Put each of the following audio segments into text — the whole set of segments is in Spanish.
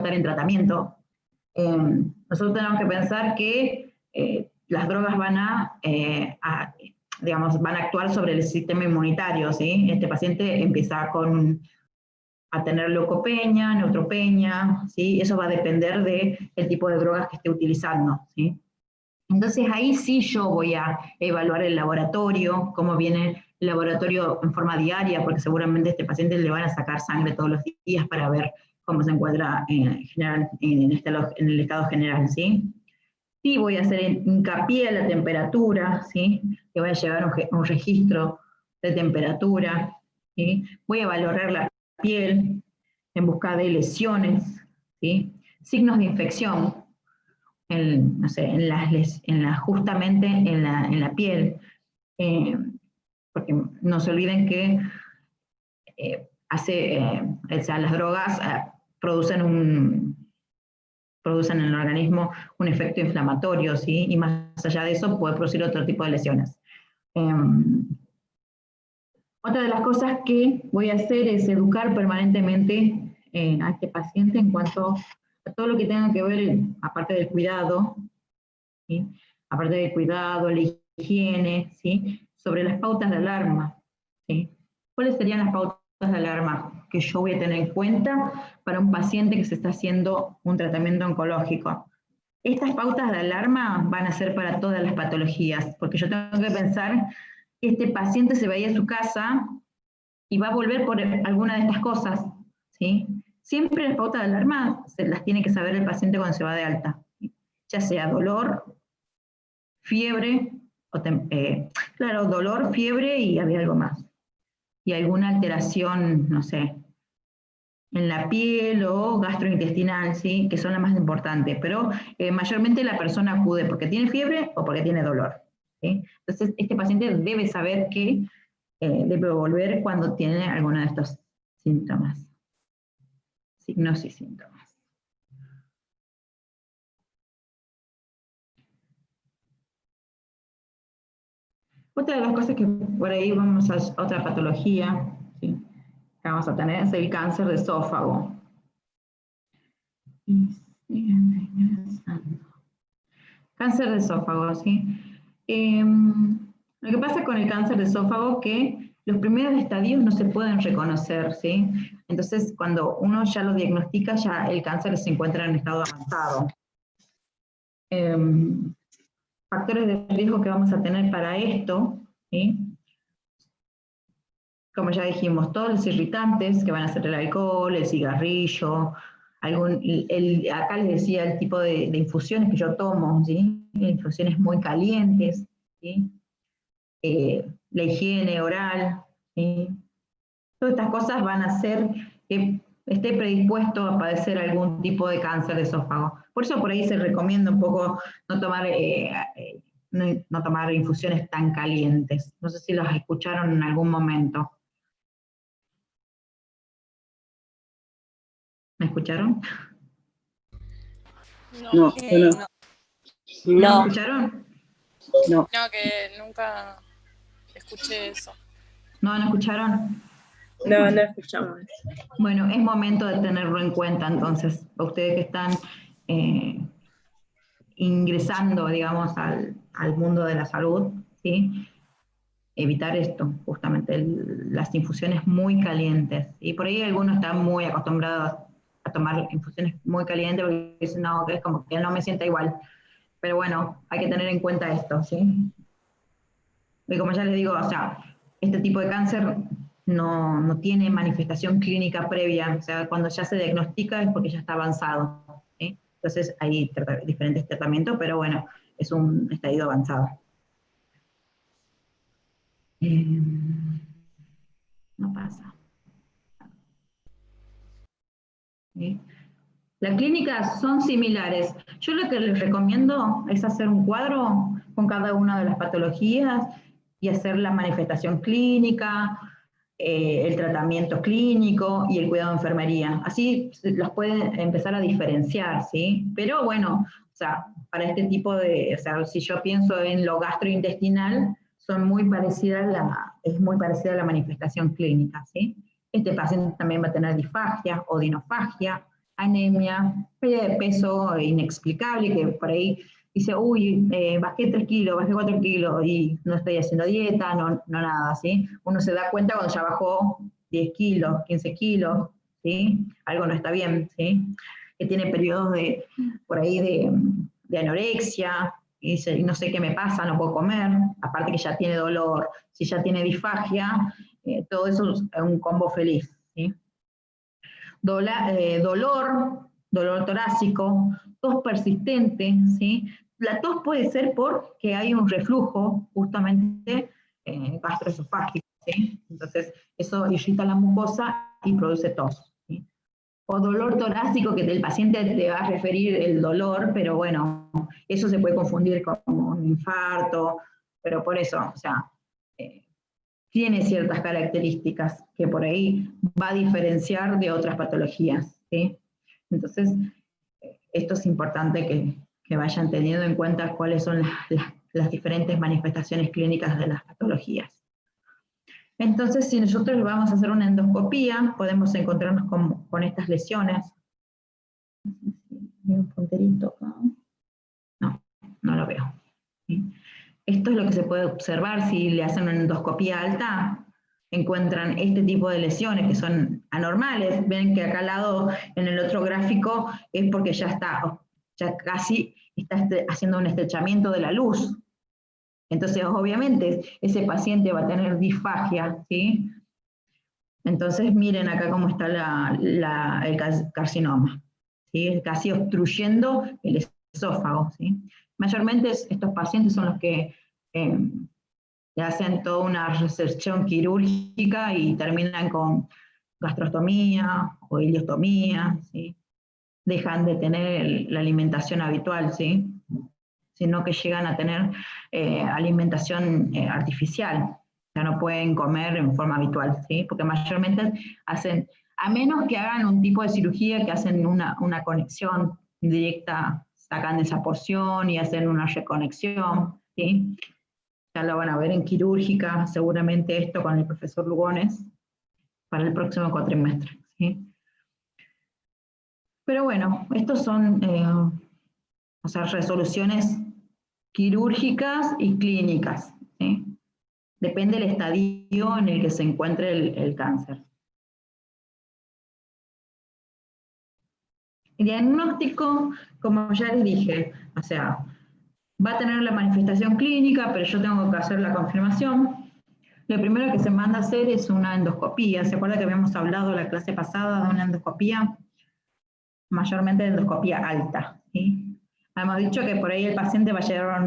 estar en tratamiento. Nosotros tenemos que pensar que las drogas van digamos, van a actuar sobre el sistema inmunitario, ¿sí? Este paciente empieza a tener leucopenia, neutropenia, ¿sí? Eso va a depender del tipo de drogas que esté utilizando, ¿sí? Entonces ahí sí yo voy a evaluar el laboratorio, cómo viene el laboratorio en forma diaria, porque seguramente a este paciente le van a sacar sangre todos los días para ver cómo se encuentra en el estado general, ¿sí? Sí voy a hacer hincapié a la temperatura, ¿sí? Que voy a llevar un registro de temperatura, ¿sí? Voy a valorar la piel en busca de lesiones, ¿sí? Signos de infección, no sé, justamente en la piel, porque no se olviden que las drogas producen en el organismo un efecto inflamatorio, ¿sí? Y más allá de eso puede producir otro tipo de lesiones. Otra de las cosas que voy a hacer es educar permanentemente a este paciente en cuanto a todo lo que tenga que ver, aparte del cuidado, ¿sí? Aparte del cuidado, la higiene, ¿sí? Sobre las pautas de alarma, ¿sí? ¿Cuáles serían las pautas de alarma que yo voy a tener en cuenta para un paciente que se está haciendo un tratamiento oncológico? Estas pautas de alarma van a ser para todas las patologías, porque yo tengo que pensar que este paciente se va a ir a su casa y va a volver por alguna de estas cosas, ¿sí? Siempre las pautas de alarma se las tiene que saber el paciente cuando se va de alta, ¿sí? Ya sea dolor, fiebre, claro, dolor, fiebre y había algo más. Y alguna alteración, no sé, en la piel o gastrointestinal, ¿sí? Que son las más importantes, pero mayormente la persona acude porque tiene fiebre o porque tiene dolor, ¿sí? Entonces, este paciente debe saber que debe volver cuando tiene alguno de estos síntomas, signos y síntomas. Otra de las cosas que por ahí vamos a otra patología, ¿sí? Que vamos a tener es el cáncer de esófago. Cáncer de esófago, ¿sí? Lo que pasa con el cáncer de esófago es que los primeros estadios no se pueden reconocer, ¿sí? Entonces, cuando uno ya lo diagnostica, ya el cáncer se encuentra en estado avanzado. Factores de riesgo que vamos a tener para esto, ¿sí? Como ya dijimos, todos los irritantes que van a ser el alcohol, el cigarrillo, acá les decía el tipo de infusiones que yo tomo, ¿sí? Infusiones muy calientes, ¿sí? La higiene oral, ¿sí? Todas estas cosas van a hacer que esté predispuesto a padecer algún tipo de cáncer de esófago. Por eso por ahí se recomienda un poco no tomar infusiones tan calientes. No sé si los escucharon en algún momento. ¿Me escucharon? No, No. ¿No me escucharon? No, que nunca escuché eso. ¿No escucharon? No escuchamos. Bueno, es momento de tenerlo en cuenta entonces, ustedes que están ingresando, digamos, al mundo de la salud, ¿sí? Evitar esto, justamente, las infusiones muy calientes. Y por ahí algunos están muy acostumbrados a tomar infusiones muy calientes porque dicen, no, que es como que no me sienta igual. Pero bueno, hay que tener en cuenta esto, ¿sí? Y como ya les digo, o sea, este tipo de cáncer no tiene manifestación clínica previa, o sea, cuando ya se diagnostica es porque ya está avanzado, ¿sí? Entonces hay diferentes tratamientos, pero bueno, es un estadio avanzado. No pasa. ¿Sí? Las clínicas son similares. Yo lo que les recomiendo es hacer un cuadro con cada una de las patologías y hacer la manifestación clínica, el tratamiento clínico y el cuidado de enfermería. Así los pueden empezar a diferenciar, ¿sí? Pero bueno, o sea, para este tipo de, o sea, si yo pienso en lo gastrointestinal, es muy parecida a la manifestación clínica, ¿sí? Este paciente también va a tener disfagia o dinofagia, anemia, pérdida de peso inexplicable, que por ahí dice, uy, bajé 3 kilos, bajé 4 kilos, y no estoy haciendo dieta, no nada, ¿sí? Uno se da cuenta cuando ya bajó 10 kilos, 15 kilos, ¿sí? Algo no está bien, ¿sí? Que tiene periodos por ahí de anorexia, y dice, no sé qué me pasa, no puedo comer, aparte que ya tiene dolor, si ya tiene disfagia, todo eso es un combo feliz, ¿sí? Dolor torácico, tos persistente, ¿sí? La tos puede ser porque hay un reflujo justamente gastroesofágico, ¿sí? Entonces eso irrita la mucosa y produce tos, ¿sí? O dolor torácico, que el paciente te va a referir el dolor, pero bueno, eso se puede confundir con un infarto, pero por eso, o sea, tiene ciertas características que por ahí va a diferenciar de otras patologías, ¿sí? Entonces, esto es importante que vayan teniendo en cuenta cuáles son las diferentes manifestaciones clínicas de las patologías. Entonces, si nosotros vamos a hacer una endoscopía, podemos encontrarnos con estas lesiones. ¿Veo un punterito acá? No, no lo veo. ¿Sí? Esto es lo que se puede observar si le hacen una endoscopía alta, encuentran este tipo de lesiones que son anormales. Ven que acá al lado, en el otro gráfico, es porque ya casi está haciendo un estrechamiento de la luz. Entonces, obviamente, ese paciente va a tener disfagia, ¿sí? Entonces, miren acá cómo está el carcinoma, ¿sí? Casi obstruyendo el esófago, ¿sí? Mayormente estos pacientes son los que le hacen toda una resección quirúrgica y terminan con gastrostomía o ileostomía, ¿sí? Dejan de tener la alimentación habitual, ¿sí? Sino que llegan a tener alimentación artificial. Ya no pueden comer en forma habitual, ¿sí? Porque mayormente hacen, a menos que hagan un tipo de cirugía que hacen una conexión directa, sacan esa porción y hacen una reconexión, ¿sí? Ya lo van a ver en quirúrgica, seguramente esto con el profesor Lugones, para el próximo cuatrimestre, ¿sí? Pero bueno, estos son resoluciones quirúrgicas y clínicas, ¿sí? Depende del estadio en el que se encuentre el cáncer. El diagnóstico, como ya les dije, o sea, va a tener la manifestación clínica, pero yo tengo que hacer la confirmación. Lo primero que se manda a hacer es una endoscopía. ¿Se acuerda que habíamos hablado la clase pasada de una endoscopía? Mayormente de endoscopía alta, ¿sí? Hemos dicho que por ahí el paciente va a llevar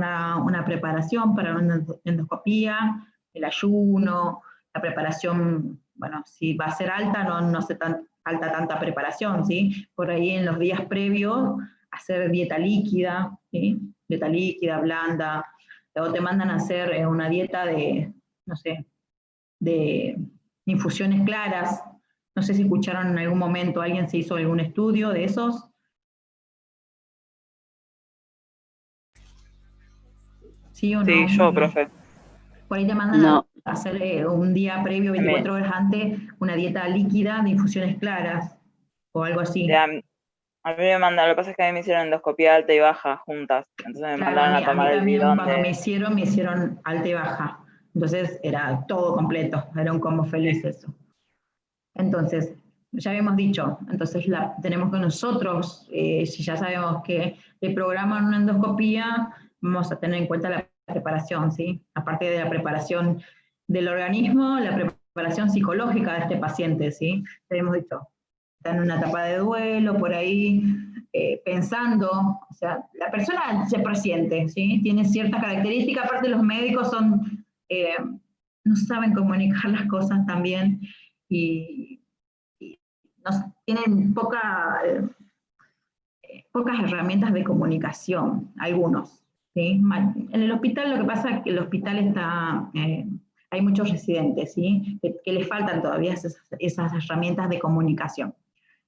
una preparación para una endoscopía, el ayuno, la preparación, bueno, si va a ser alta, no hace falta tanta preparación, ¿sí? Por ahí en los días previos, hacer dieta líquida, ¿sí? Dieta líquida, blanda, luego te mandan a hacer una dieta de, no sé, de infusiones claras. No sé si escucharon en algún momento, alguien se hizo algún estudio de esos. ¿Sí o no? Sí, yo, profe. Por ahí te mandan a hacer un día previo, 24 horas antes, una dieta líquida de infusiones claras o algo así. A mí me mandaron, lo que pasa es que a mí me hicieron endoscopía alta y baja juntas, entonces me mandaron a tomar el bidón cuando me hicieron alta y baja, entonces era todo completo, era un combo feliz eso. Entonces, ya habíamos dicho, entonces tenemos que nosotros, si ya sabemos que le programan una endoscopía, vamos a tener en cuenta la preparación, ¿sí? Aparte de la preparación del organismo, la preparación psicológica de este paciente, ¿sí? Ya habíamos dicho, está en una etapa de duelo, por ahí, pensando, o sea, la persona se presiente, ¿sí? Tiene ciertas características, aparte los médicos no saben comunicar las cosas también, y tienen pocas herramientas de comunicación, algunos, ¿sí? En el hospital lo que pasa es que el hospital está, hay muchos residentes, ¿sí? que les faltan todavía esas herramientas de comunicación.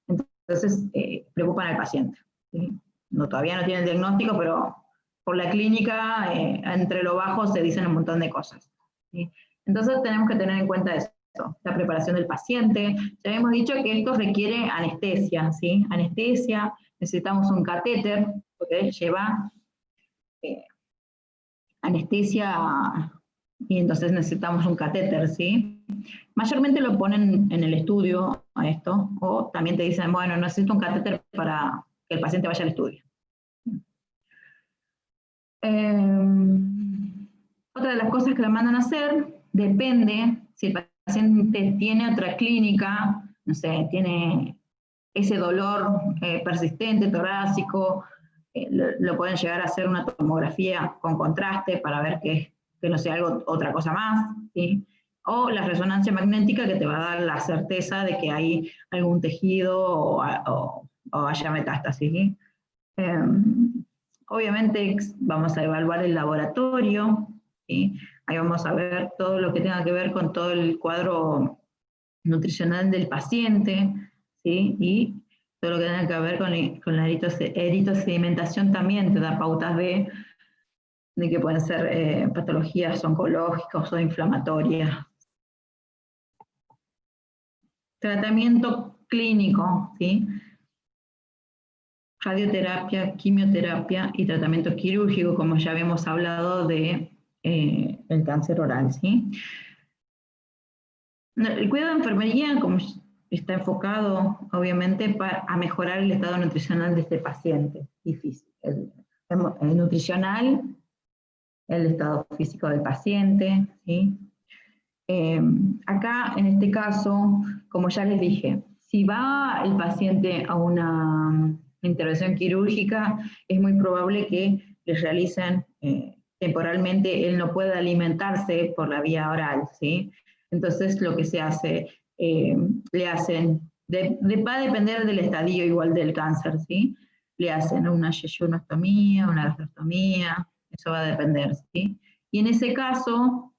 Entonces, preocupan al paciente, ¿sí? Todavía no tienen el diagnóstico, pero por la clínica, entre lo bajo se dicen un montón de cosas, ¿sí? Entonces tenemos que tener en cuenta eso. la preparación del paciente. Ya habíamos dicho que esto requiere anestesia, ¿sí? Anestesia, necesitamos un catéter, porque lleva anestesia, y entonces necesitamos un catéter, ¿sí? Mayormente lo ponen en el estudio a esto, o también te dicen, bueno, necesito un catéter para que el paciente vaya al estudio. Otra de las cosas que le mandan a hacer, depende si el paciente tiene otra clínica, no sé, tiene ese dolor persistente, torácico, lo pueden llegar a hacer una tomografía con contraste para ver que no sea otra cosa más, ¿sí? O la resonancia magnética que te va a dar la certeza de que hay algún tejido o haya metástasis, ¿sí? Obviamente vamos a evaluar el laboratorio, ¿sí? Ahí vamos a ver todo lo que tenga que ver con todo el cuadro nutricional del paciente, ¿sí? Y todo lo que tenga que ver con la eritrosedimentación también te da pautas de que pueden ser patologías oncológicas o inflamatorias. Tratamiento clínico, ¿sí? Radioterapia, quimioterapia y tratamiento quirúrgico, como ya habíamos hablado de el cáncer oral, ¿sí? El cuidado de enfermería, como está enfocado, obviamente, a mejorar el estado nutricional de este paciente, y físico, el nutricional, el estado físico del paciente, ¿sí? Acá, en este caso, como ya les dije, si va el paciente a una intervención quirúrgica, es muy probable que les realicen temporalmente, él no pueda alimentarse por la vía oral, ¿sí? Entonces lo que se hace, le hacen, va a depender del estadio igual del cáncer, ¿sí? Le hacen una yeyunostomía, una gastrostomía, eso va a depender, ¿sí? Y en ese caso,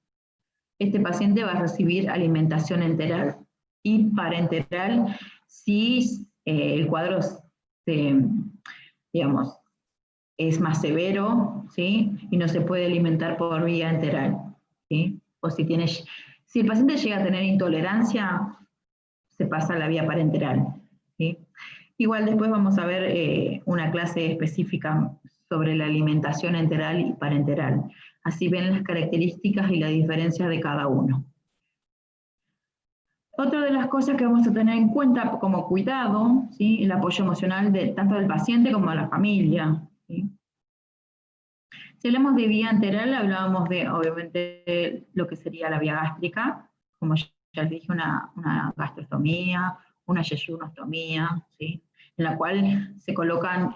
este paciente va a recibir alimentación enteral y parenteral si el cuadro digamos, es más severo, ¿sí? Y no se puede alimentar por vía enteral, ¿sí? O si el paciente llega a tener intolerancia, se pasa a la vía parenteral, ¿sí? Igual después vamos a ver una clase específica sobre la alimentación enteral y parenteral. Así ven las características y la diferencia de cada uno. Otra de las cosas que vamos a tener en cuenta como cuidado, ¿sí? El apoyo emocional tanto del paciente como de la familia, ¿sí? Si hablamos de vía enteral, hablábamos de, obviamente, lo que sería la vía gástrica, como ya les dije, una gastrostomía, una yeyunostomía, ¿sí? En la cual se colocan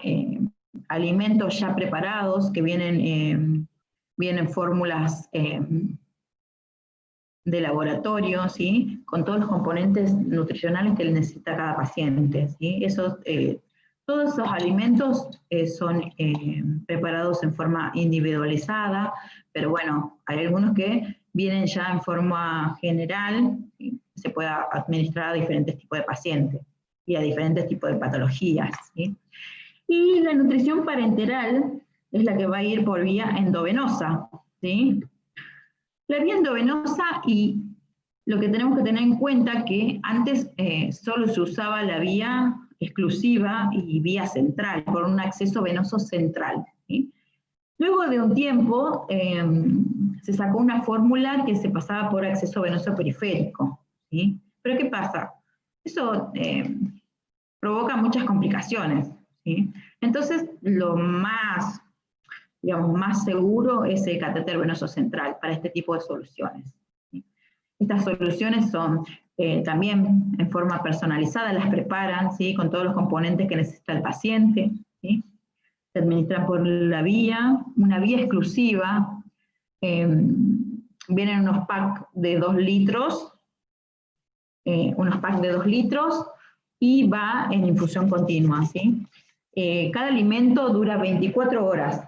alimentos ya preparados que vienen fórmulas de laboratorio, ¿sí? Con todos los componentes nutricionales que necesita cada paciente, ¿sí? Todos esos alimentos son preparados en forma individualizada, pero bueno, hay algunos que vienen ya en forma general, ¿sí? Se puede administrar a diferentes tipos de pacientes y a diferentes tipos de patologías, ¿sí? Y la nutrición parenteral es la que va a ir por vía endovenosa, ¿sí? La vía endovenosa, y lo que tenemos que tener en cuenta que antes solo se usaba la vía exclusiva y vía central, por un acceso venoso central, ¿sí? Luego de un tiempo se sacó una fórmula que se pasaba por acceso venoso periférico, ¿sí? Pero ¿qué pasa? Eso provoca muchas complicaciones, ¿sí? Entonces, lo más, digamos, más seguro es el catéter venoso central para este tipo de soluciones, ¿sí? Estas soluciones son también en forma personalizada, las preparan, ¿sí? Con todos los componentes que necesita el paciente, ¿sí? Se administran por una vía exclusiva, vienen unos packs de 2 litros, y va en infusión continua, ¿sí? Cada alimento dura 24 horas,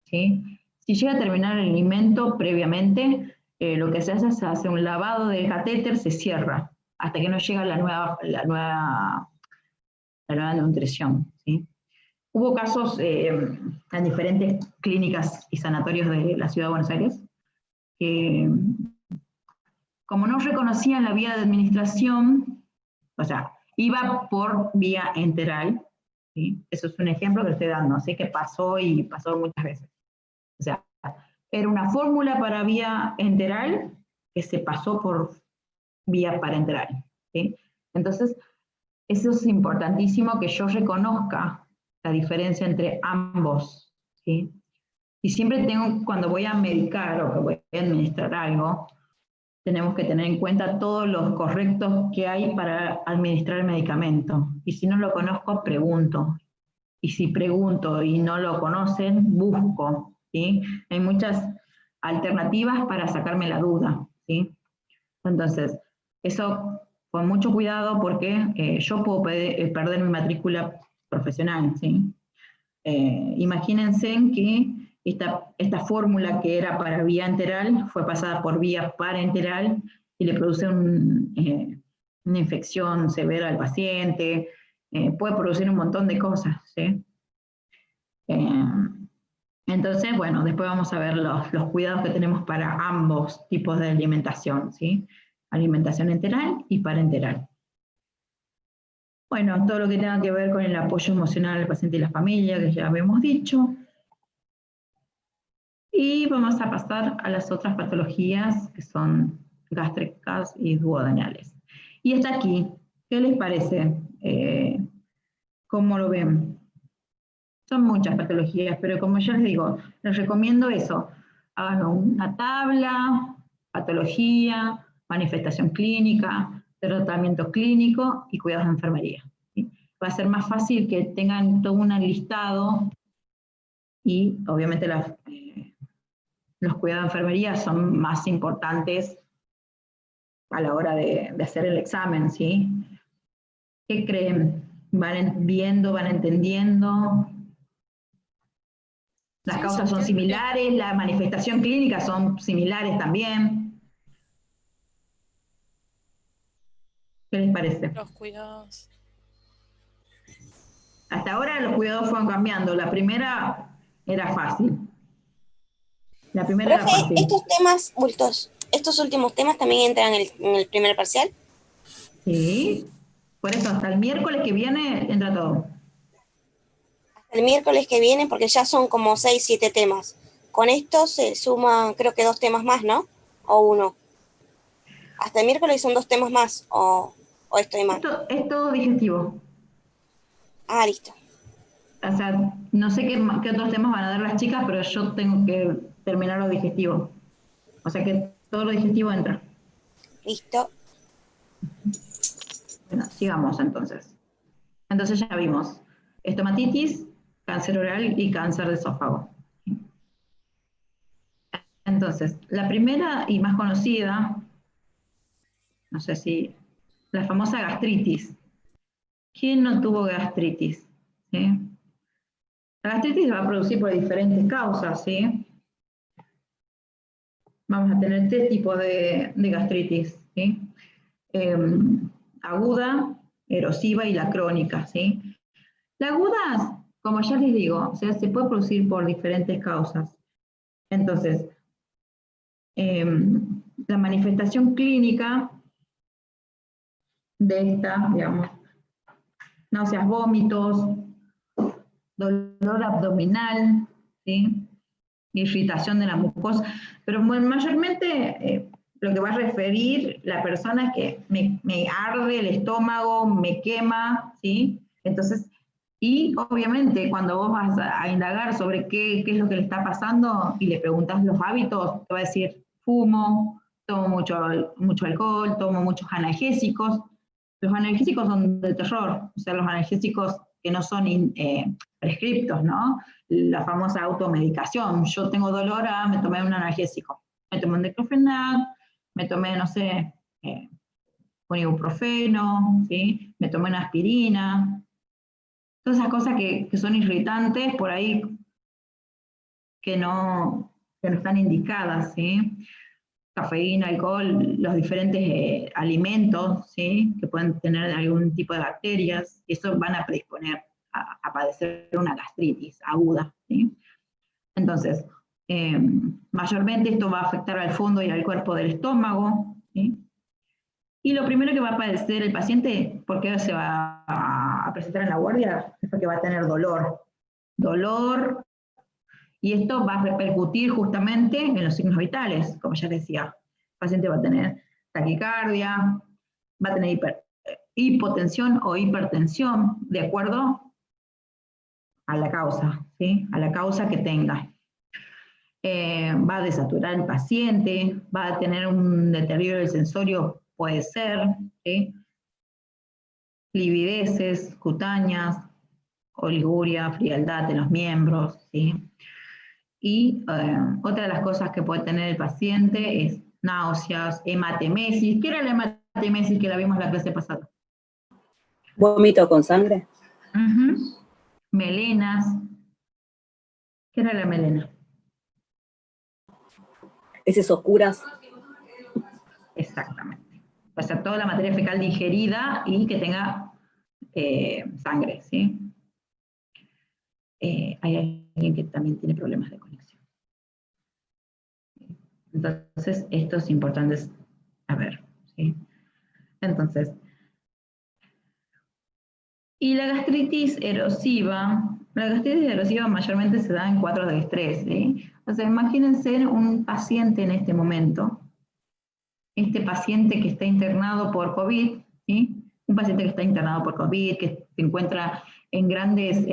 ¿sí? Si llega a terminar el alimento previamente, lo que se hace un lavado del catéter, se cierra, hasta que no llega la nueva nutrición, ¿sí? Hubo casos en diferentes clínicas y sanatorios de la Ciudad de Buenos Aires que como no reconocían la vía de administración, o sea, iba por vía enteral, ¿sí? Eso es un ejemplo que estoy dando, sé que pasó y pasó muchas veces. O sea, era una fórmula para vía enteral que se pasó por vía parenteral, ¿sí? Entonces, eso es importantísimo que yo reconozca la diferencia entre ambos, ¿sí? Y siempre tengo, cuando voy a medicar o que voy a administrar algo, tenemos que tener en cuenta todos los correctos que hay para administrar el medicamento. Y si no lo conozco, pregunto. Y si pregunto y no lo conocen, busco, ¿sí? Hay muchas alternativas para sacarme la duda, ¿sí? Entonces, eso con mucho cuidado porque yo puedo perder mi matrícula profesional, ¿sí? Imagínense que esta fórmula que era para vía enteral fue pasada por vía parenteral y le produce una infección severa al paciente, puede producir un montón de cosas, ¿sí? Entonces, bueno, después vamos a ver los cuidados que tenemos para ambos tipos de alimentación, ¿sí? Alimentación enteral y parenteral. Bueno, todo lo que tenga que ver con el apoyo emocional al paciente y la familia, que ya habíamos dicho. Y vamos a pasar a las otras patologías que son gástricas y duodenales. Y hasta aquí, ¿qué les parece? ¿Cómo lo ven? Son muchas patologías, pero como ya les digo, les recomiendo eso. Hagan una tabla, patología, manifestación clínica, tratamiento clínico y cuidados de enfermería, ¿sí? Va a ser más fácil que tengan todo un listado y obviamente los cuidados de enfermería son más importantes a la hora de hacer el examen, ¿sí? ¿Qué creen? ¿Van viendo, van entendiendo? Las causas son similares, la manifestación clínica son similares también. ¿Qué les parece? Los cuidados. Hasta ahora los cuidados fueron cambiando. La primera era fácil. La primera era Profe, fácil. estos temas, bultos, estos últimos temas también entran en el primer parcial. Sí. Por eso, hasta el miércoles que viene entra todo. Hasta el miércoles que viene, porque ya son como 6, 7 temas. Con esto se suman, creo que 2 temas más, ¿no? O uno. Hasta el miércoles son 2 temas más, o estoy mal. Esto es todo digestivo. Ah, listo. O sea, no sé qué otros temas van a dar las chicas, pero yo tengo que terminar lo digestivo. O sea que todo lo digestivo entra. Listo. Bueno, sigamos entonces. Entonces ya vimos estomatitis, cáncer oral y cáncer de esófago. Entonces, la primera y más conocida, no sé si, la famosa gastritis. ¿Quién no tuvo gastritis? ¿Sí? La gastritis se va a producir por diferentes causas, ¿sí? Vamos a tener 3 tipos de gastritis, ¿sí? Aguda, erosiva y la crónica, ¿sí? La aguda, como ya les digo, o sea, se puede producir por diferentes causas. Entonces, la manifestación clínica de esta, digamos, náuseas, vómitos, dolor abdominal, ¿sí? Irritación de la mucosa, pero mayormente lo que va a referir la persona es que me arde el estómago, me quema, ¿sí? Entonces, y obviamente cuando vos vas a indagar sobre qué es lo que le está pasando y le preguntas los hábitos, te va a decir, fumo, tomo mucho alcohol, tomo muchos analgésicos. Los analgésicos son de terror, o sea, los analgésicos que no son prescriptos, ¿no? La famosa automedicación. Yo tengo dolor, me tomé un analgésico. Me tomé un diclofenac, me tomé, no sé, un ibuprofeno, ¿sí? Me tomé una aspirina. Todas esas cosas que son irritantes, por ahí que no están indicadas, ¿sí? Cafeína, alcohol, los diferentes alimentos, ¿sí? Que pueden tener algún tipo de bacterias, y eso van a predisponer a padecer una gastritis aguda, ¿sí? Entonces, mayormente esto va a afectar al fondo y al cuerpo del estómago, ¿sí? Y lo primero que va a padecer el paciente, porque se va a presentar en la guardia, es porque va a tener dolor. Dolor, y esto va a repercutir justamente en los signos vitales, como ya decía. El paciente va a tener taquicardia, va a tener hipotensión o hipertensión, de acuerdo a la causa, ¿sí? A la causa que tenga. Va a desaturar el paciente, va a tener un deterioro del sensorio, puede ser, ¿sí? Livideces cutáneas, oliguria, frialdad de los miembros, ¿sí? Y otra de las cosas que puede tener el paciente es náuseas, hematemesis. ¿Qué era la hematemesis que la vimos la clase pasada? ¿Vómito con sangre? Melenas. ¿Qué era la melena? ¿Heces oscuras? Exactamente. O sea, toda la materia fecal digerida y que tenga sangre, ¿sí? Hay alguien que también tiene problemas de conexión. Entonces, esto es importante saber, ¿sí? Entonces, y la gastritis erosiva mayormente se da en cuadros de estrés, ¿sí? O sea, imagínense un paciente en este momento, este paciente que está internado por COVID, ¿sí? Un paciente que está internado por COVID, que se encuentra en grandes,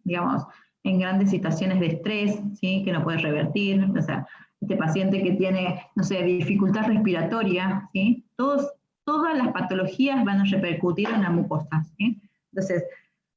digamos, en grandes situaciones de estrés, ¿sí? Que no puede revertir, o sea, este paciente que tiene, no sé, dificultad respiratoria, ¿sí? Todas las patologías van a repercutir en la mucosa, ¿sí? Entonces,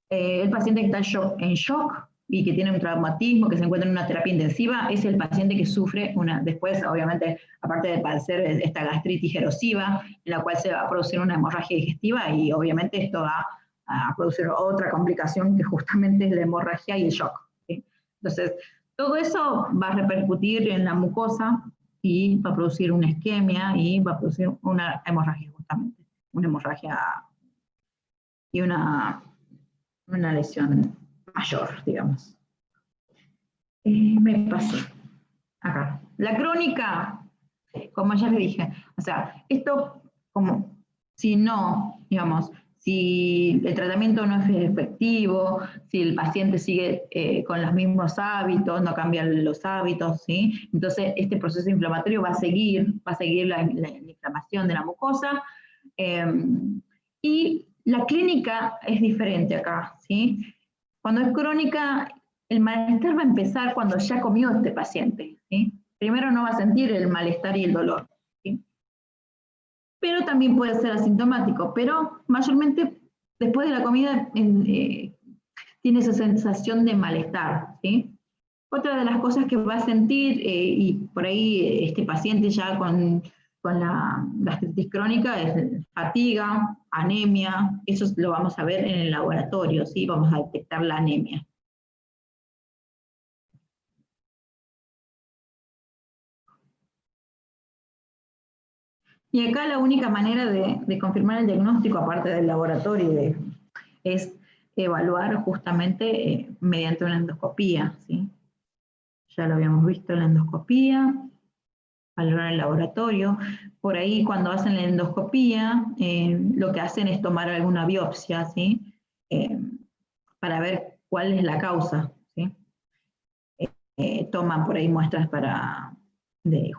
el paciente que está en shock y que tiene un traumatismo, que se encuentra en una terapia intensiva, es el paciente que sufre después, obviamente, aparte de padecer esta gastritis erosiva, en la cual se va a producir una hemorragia digestiva y obviamente esto va a producir otra complicación que justamente es la hemorragia y el shock, ¿sí? Entonces, todo eso va a repercutir en la mucosa y va a producir una isquemia y va a producir una hemorragia justamente, una hemorragia y una lesión mayor, digamos. Me pasé acá. La crónica, como ya les dije, o sea, esto como si no, digamos, si el tratamiento no es efectivo, si el paciente sigue con los mismos hábitos, no cambian los hábitos, ¿sí? Entonces este proceso inflamatorio va a seguir la inflamación de la mucosa, y la clínica es diferente acá, ¿sí? Cuando es crónica, el malestar va a empezar cuando ya comió este paciente, ¿sí? Primero no va a sentir el malestar y el dolor, ¿sí? Pero también puede ser asintomático, pero mayormente después de la comida tiene esa sensación de malestar, ¿sí? Otra de las cosas que va a sentir, y por ahí este paciente ya con la gastritis crónica, es fatiga, anemia, eso lo vamos a ver en el laboratorio, ¿sí? Vamos a detectar la anemia. Y acá la única manera de confirmar el diagnóstico, aparte del laboratorio, es evaluar justamente mediante una endoscopía, ¿sí? Ya lo habíamos visto en la endoscopía, valorar el laboratorio. Por ahí cuando hacen la endoscopía, lo que hacen es tomar alguna biopsia, ¿sí? Para ver cuál es la causa, ¿sí? Toman por ahí muestras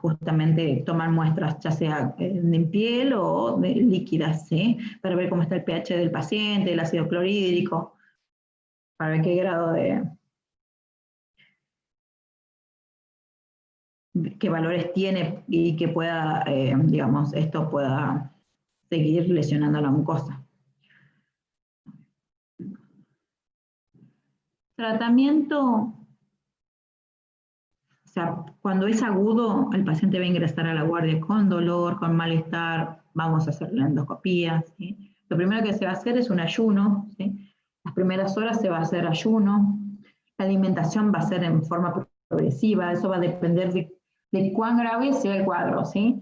justamente tomar muestras ya sea en piel o de líquidas, ¿sí? Para ver cómo está el pH del paciente, el ácido clorhídrico, para ver qué grado qué valores tiene y que pueda, digamos, esto pueda seguir lesionando la mucosa. Tratamiento, o sea, cuando es agudo, el paciente va a ingresar a la guardia con dolor, con malestar, vamos a hacer la endoscopía, ¿sí? Lo primero que se va a hacer es un ayuno, ¿sí? Las primeras horas se va a hacer ayuno, la alimentación va a ser en forma progresiva, eso va a depender de cuán grave sea el cuadro, ¿sí?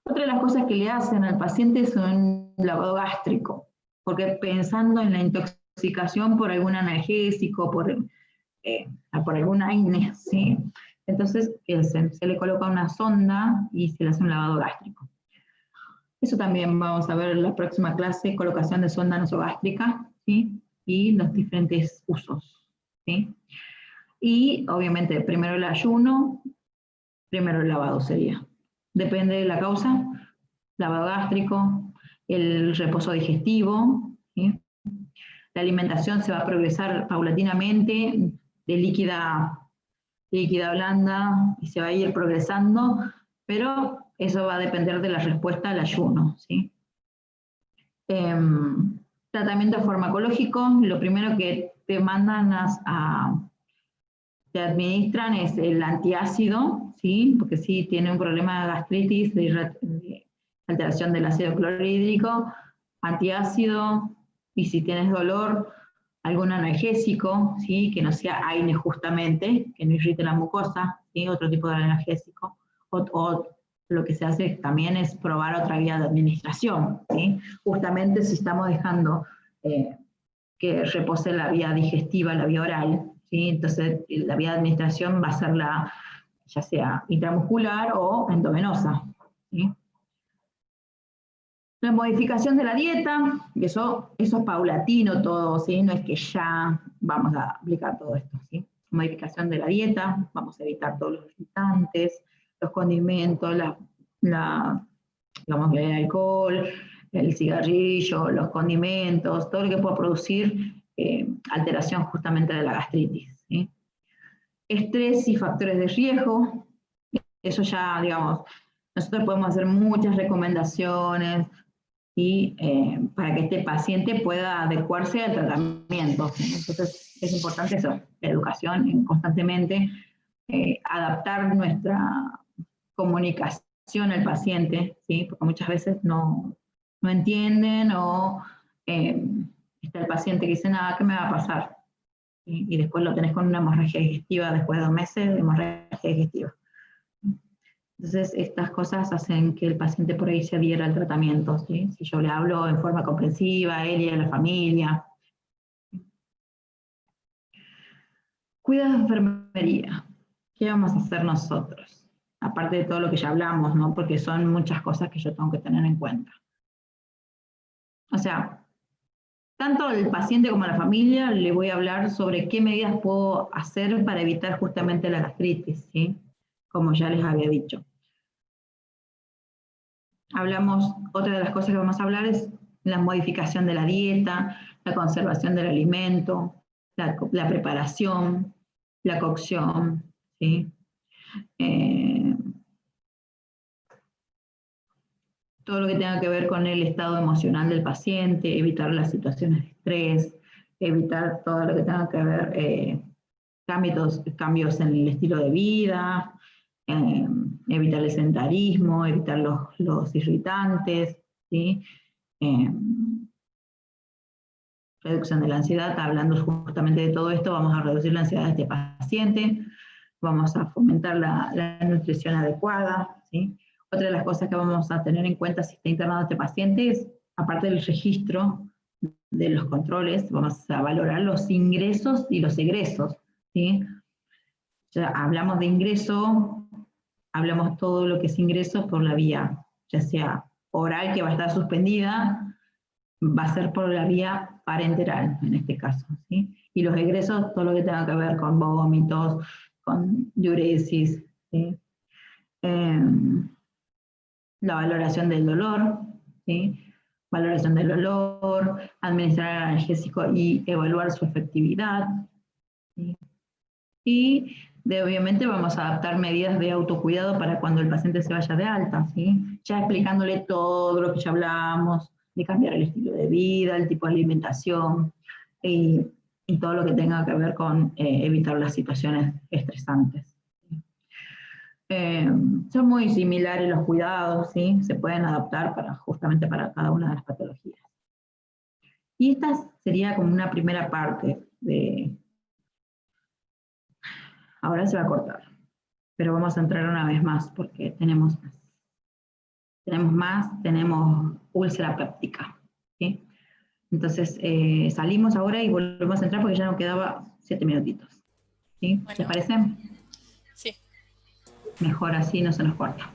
Otra de las cosas que le hacen al paciente es un lavado gástrico, porque pensando en la intoxicación por algún analgésico, por algún AINE, ¿sí? Entonces se le coloca una sonda y se le hace un lavado gástrico. Eso también vamos a ver en la próxima clase, colocación de sonda nasogástrica, ¿sí? Y los diferentes usos, ¿sí? Y obviamente primero el ayuno, primero el lavado sería. Depende de la causa, lavado gástrico, el reposo digestivo, ¿sí? La alimentación se va a progresar paulatinamente, de líquida blanda, y se va a ir progresando, pero eso va a depender de la respuesta al ayuno, ¿sí? Tratamiento farmacológico, lo primero que te mandan te administran es el antiácido, ¿sí? Porque si tiene un problema de gastritis, de alteración del ácido clorhídrico, antiácido, y si tienes dolor, algún analgésico, ¿sí? Que no sea AINE justamente, que no irrite la mucosa, ¿sí? Otro tipo de analgésico, o lo que se hace también es probar otra vía de administración, ¿sí? Justamente si estamos dejando que repose la vía digestiva, la vía oral, ¿sí? Entonces la vía de administración va a ser ya sea intramuscular o endovenosa, ¿sí? La modificación de la dieta, eso es paulatino todo, ¿sí? No es que ya vamos a aplicar todo esto, ¿sí? Modificación de la dieta, vamos a evitar todos los irritantes, los condimentos, digamos, el alcohol, el cigarrillo, los condimentos, todo lo que pueda producir alteración justamente de la gastritis, ¿sí? Estrés y factores de riesgo, eso ya, digamos, nosotros podemos hacer muchas recomendaciones y para que este paciente pueda adecuarse al tratamiento. Entonces es importante eso, la educación constantemente, adaptar nuestra comunicación al paciente, ¿sí? Porque muchas veces no entienden o está el paciente que dice, nada, ¿qué me va a pasar? ¿Sí? Y después lo tenés con una hemorragia digestiva después de 2 meses de hemorragia digestiva. Entonces, estas cosas hacen que el paciente por ahí se adhiera al tratamiento, ¿sí? Si yo le hablo en forma comprensiva a él y a la familia. Cuidados de enfermería. ¿Qué vamos a hacer nosotros? Aparte de todo lo que ya hablamos, ¿no? Porque son muchas cosas que yo tengo que tener en cuenta. O sea, tanto al paciente como a la familia le voy a hablar sobre qué medidas puedo hacer para evitar justamente la gastritis, ¿sí? Como ya les había dicho. Otra de las cosas que vamos a hablar es la modificación de la dieta, la conservación del alimento, la preparación, la cocción, ¿sí? Todo lo que tenga que ver con el estado emocional del paciente, evitar las situaciones de estrés, evitar todo lo que tenga que ver cambios en el estilo de vida, evitar el sedentarismo, evitar los irritantes, ¿sí? Reducción de la ansiedad, hablando justamente de todo esto, vamos a reducir la ansiedad de este paciente, vamos a fomentar la nutrición adecuada, ¿sí? Otra de las cosas que vamos a tener en cuenta si está internado este paciente es, aparte del registro de los controles, vamos a valorar los ingresos y los egresos, ¿sí? Ya hablamos de ingreso, hablamos todo lo que es ingreso por la vía, ya sea oral, que va a estar suspendida, va a ser por la vía parenteral, en este caso, ¿sí? Y los egresos, todo lo que tenga que ver con vómitos, con diuresis, ¿sí? La valoración del dolor, ¿sí? Valoración del dolor, administrar el analgésico y evaluar su efectividad, ¿sí? Y obviamente vamos a adaptar medidas de autocuidado para cuando el paciente se vaya de alta, ¿sí? Ya explicándole todo lo que ya hablamos, de cambiar el estilo de vida, el tipo de alimentación, y todo lo que tenga que ver con evitar las situaciones estresantes. Son muy similares los cuidados, ¿sí? Se pueden adaptar justamente para cada una de las patologías. Y esta sería como una primera parte de... Ahora se va a cortar, pero vamos a entrar una vez más porque tenemos más. Tenemos úlcera péptica, ¿sí? Entonces salimos ahora y volvemos a entrar porque ya nos quedaba 7 minutitos, ¿sí? Bueno. ¿Les parece? Sí. Mejor así no se nos corta.